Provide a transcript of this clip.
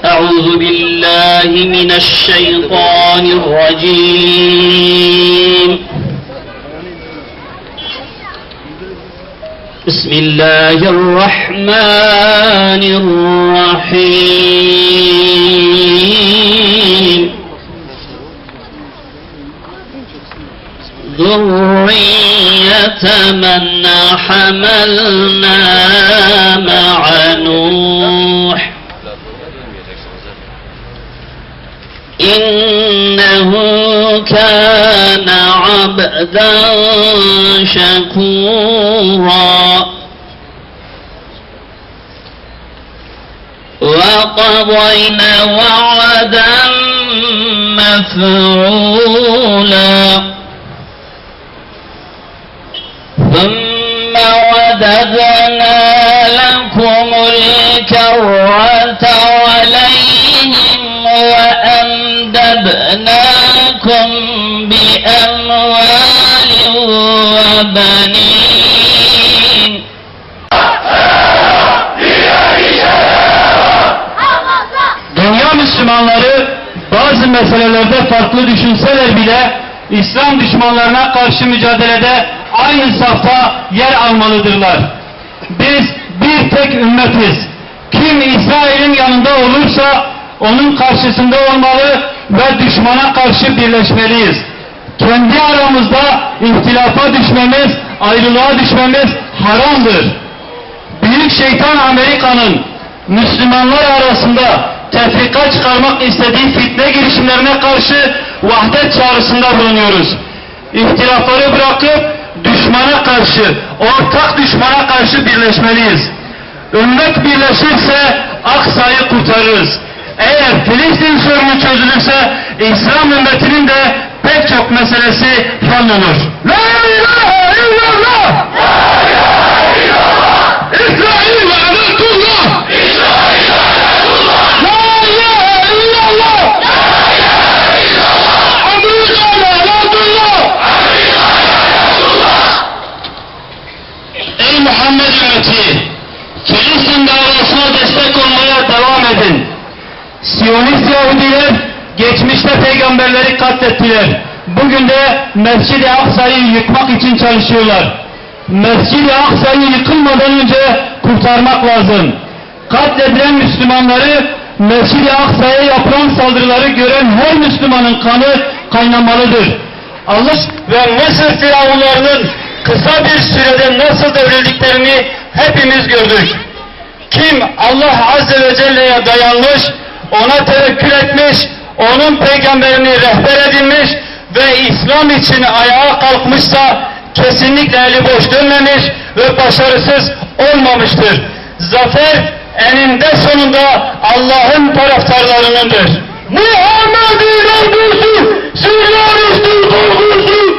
أعوذ بالله من الشيطان الرجيم. بسم الله الرحمن الرحيم. ذرية من حملنا مع نوح إنه كان عبدا شكورا وقضينا وعدا مفعولا ثم رددنا لكم الكرة عليهم وأمددناكم بأموال وبنين. Dünya Müslümanları bazı meselelerde farklı düşünseler bile İslam düşmanlarına karşı mücadelede aynı safta yer almalıdırlar. Biz bir tek ümmetiz. Kim İsrail'in yanında olursa onun karşısında olmalı ve düşmana karşı birleşmeliyiz. Kendi aramızda ihtilafa düşmemiz, ayrılığa düşmemiz haramdır. Büyük şeytan Amerika'nın Müslümanlar arasında tefrika çıkarmak istediği fitne girişimlerine karşı vahdet çağrısında bulunuyoruz. İhtilafları bırakıp düşmana karşı, ortak düşmana karşı birleşmeliyiz. Ümmet birleşirse Aksa'yı kurtarırız. Eğer Filistin sorunu çözülürse İslam ümmetinin de pek çok meselesi hallolur. La ilahe illallah! La ilahe illallah! İsrail lanetullah! İsrail lanetullah! La ilahe illallah! La ilahe illallah! Amerika lanetullah! Amerika lanetullah! Ey Muhammed ümmeti! Filistin davasına destek olmaya devam edin. Siyonist Yahudiler geçmişte peygamberleri katlettiler. Bugün de Mescid-i Aksa'yı yıkmak için çalışıyorlar. Mescid-i Aksa'yı yıkılmadan önce kurtarmak lazım. Katledilen Müslümanları, Mescid-i Aksa'ya yapılan saldırıları gören her Müslümanın kanı kaynamalıdır. Allah ve Mısır firavunlarının kısa bir sürede nasıl devrildiklerini hepimiz gördük. Kim Allah Azze ve Celle'ye dayanmış, ona tevekkül etmiş, onun peygamberini rehber edinmiş ve İslam için ayağa kalkmışsa kesinlikle eli boş dönmemiş ve başarısız olmamıştır. Zafer eninde sonunda Allah'ın taraftarlarınındır. Muhammed'in ordusu, Suriye kurtulsun!